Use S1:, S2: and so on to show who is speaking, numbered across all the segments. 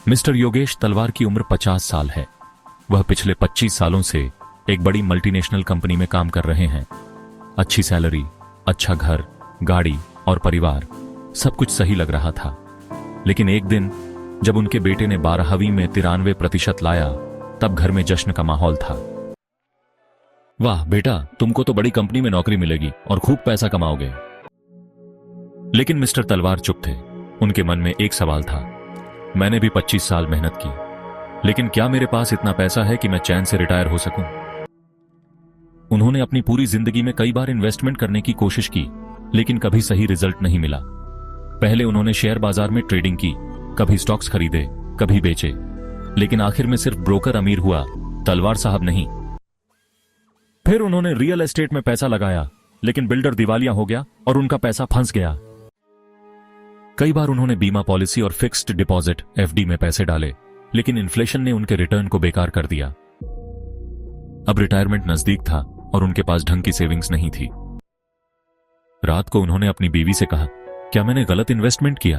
S1: Mister Yogesh तलवार की उम्र 50 साल है। वह पिछले 25 सालों से एक बड़ी मल्टीनेशनल कंपनी में काम कर रहे हैं। अच्छी सैलरी, अच्छा घर, गाड़ी और परिवार, सब कुछ सही लग रहा था। लेकिन एक दिन जब उनके बेटे ने 12वीं में 93% लाया, तब घर में जश्न का माहौल था। वाह बेटा, तुमको तो बड़ी कंपनी में नौकरी मिलेगी और खूब पैसा कमाओगे। लेकिन मिस्टर तलवार चुप थे। उनके मन में एक सवाल था, मैंने भी 25 साल मेहनत की, लेकिन क्या मेरे पास इतना पैसा है कि मैं चैन से रिटायर हो सकूं? उन्होंने अपनी पूरी जिंदगी में कई बार इन्वेस्टमेंट करने की कोशिश की, लेकिन कभी सही रिजल्ट नहीं मिला। पहले उन्होंने शेयर बाजार में ट्रेडिंग की, कभी स्टॉक्स खरीदे, कभी बेचे, लेकिन आखिर में सिर्फ ब्रोकर अमीर हुआ, तलवार साहब नहीं। फिर उन्होंने रियल एस्टेट में पैसा लगाया, लेकिन बिल्डर दिवालिया हो गया और उनका पैसा फंस गया। कई बार उन्होंने बीमा पॉलिसी और फिक्स्ड डिपॉजिट एफडी में पैसे डाले, लेकिन इन्फ्लेशन ने उनके रिटर्न को बेकार कर दिया। अब रिटायरमेंट नजदीक था और उनके पास ढंग की सेविंग्स नहीं थी। रात को उन्होंने अपनी बीवी से कहा, क्या मैंने गलत इन्वेस्टमेंट किया?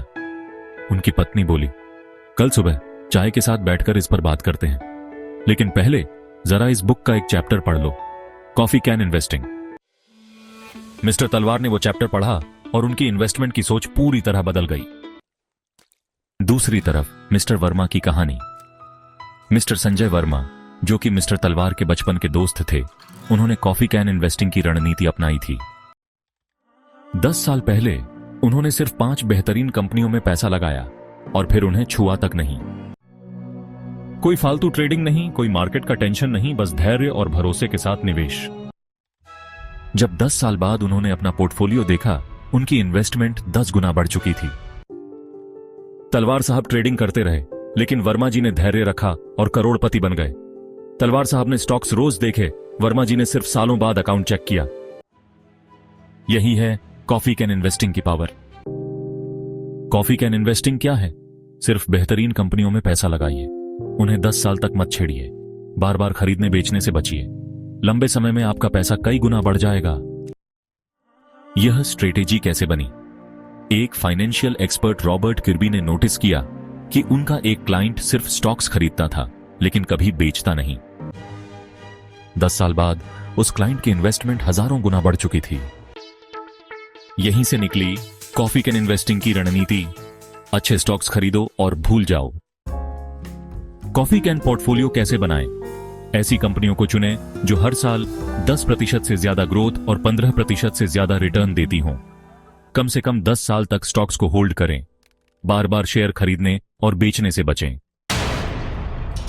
S1: उनकी पत्नी बोली, कल सुबह चाय के साथ बैठकर इस पर बात करते हैं, लेकिन पहले जरा इस बुक का एक चैप्टर पढ़ लो, कॉफी कैन इन्वेस्टिंग। मिस्टर तलवार ने वो चैप्टर पढ़ा और उनकी इन्वेस्टमेंट की सोच पूरी तरह बदल गई। दूसरी तरफ मिस्टर वर्मा की कहानी। मिस्टर संजय वर्मा, जो कि मिस्टर तलवार के बचपन के दोस्त थे, उन्होंने कॉफी कैन इन्वेस्टिंग की रणनीति अपनाई थी। 10 साल पहले उन्होंने सिर्फ 5 बेहतरीन कंपनियों में पैसा लगाया और फिर उन्हें छुआ तक नहीं। कोई फालतू ट्रेडिंग नहीं, कोई मार्केट का टेंशन नहीं, बस धैर्य और भरोसे के साथ निवेश। जब 10 साल बाद उन्होंने अपना पोर्टफोलियो देखा, उनकी इन्वेस्टमेंट 10 गुना बढ़ चुकी थी। तलवार साहब ट्रेडिंग करते रहे, लेकिन वर्मा जी ने धैर्य रखा और करोड़पति बन गए। तलवार साहब ने स्टॉक्स रोज देखे, वर्मा जी ने सिर्फ सालों बाद अकाउंट चेक किया। यही है कॉफी कैन इन्वेस्टिंग की पावर। कॉफी कैन इन्वेस्टिंग क्या है? सिर्फ बेहतरीन कंपनियों में पैसा लगाइए, उन्हें 10 साल तक मत छेड़िए, बार बार खरीदने बेचने से बचिए। लंबे समय में आपका पैसा कई गुना बढ़ जाएगा। यह स्ट्रेटेजी कैसे बनी? एक फाइनेंशियल एक्सपर्ट रॉबर्ट किर्बी ने नोटिस किया कि उनका एक क्लाइंट सिर्फ स्टॉक्स खरीदता था, लेकिन कभी बेचता नहीं। 10 साल बाद उस क्लाइंट की इन्वेस्टमेंट हजारों गुना बढ़ चुकी थी। यहीं से निकली कॉफी कैन इन्वेस्टिंग की रणनीति, अच्छे स्टॉक्स खरीदो और भूल जाओ। कॉफी कैन पोर्टफोलियो कैसे बनाएं? ऐसी कंपनियों को चुनें जो हर साल 10% से ज्यादा ग्रोथ और 15% से ज्यादा रिटर्न देती हों। कम से कम 10 साल तक स्टॉक्स को होल्ड करें। बार बार शेयर खरीदने और बेचने से बचें।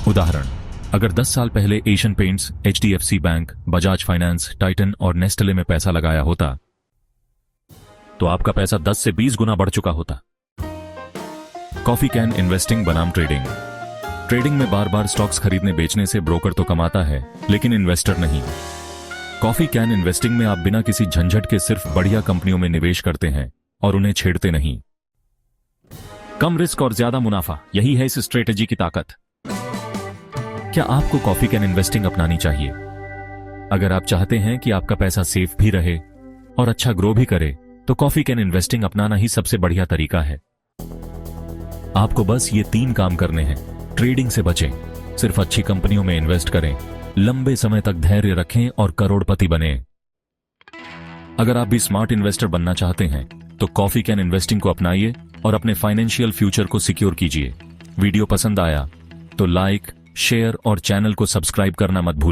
S1: उदाहरण, अगर 10 साल पहले Asian paints, HDFC bank, Bajaj finance, Titan और नेस्टले में पैसा लगाया होता, तो आपका पैसा 10 से 20 गुना बढ़ चुका होता। कॉफी कैन इन्वेस्टिंग बनाम ट्रेडिंग। ट्रेडिंग में बार बार स्टॉक्स खरीदने बेचने से ब्रोकर तो कमाता है, लेकिन इन्वेस्टर नहीं। कॉफी कैन इन्वेस्टिंग में आप बिना किसी झंझट के सिर्फ बढ़िया कंपनियों में निवेश करते हैं और उन्हें छेड़ते नहीं। कम रिस्क और ज्यादा मुनाफा, यही है इस स्ट्रेटेजी की ताकत। क्या आपको कॉफी कैन इन्वेस्टिंग अपनानी चाहिए? अगर आप चाहते हैं कि आपका पैसा सेफ भी रहे और अच्छा ग्रो भी करे, तो कॉफी कैन इन्वेस्टिंग अपनाना ही सबसे बढ़िया तरीका है। आपको बस ये 3 काम करने हैं। ट्रेडिंग से बचें, सिर्फ अच्छी कंपनियों में इन्वेस्ट करें, लंबे समय तक धैर्य रखें और करोड़पति बने। अगर आप भी स्मार्ट इन्वेस्टर बनना चाहते हैं, तो कॉफी कैन इन्वेस्टिंग को अपनाइए और अपने फाइनेंशियल फ्यूचर को सिक्योर कीजिए। वीडियो पसंद आया तो लाइक, शेयर और चैनल को सब्सक्राइब करना मत भूलिए।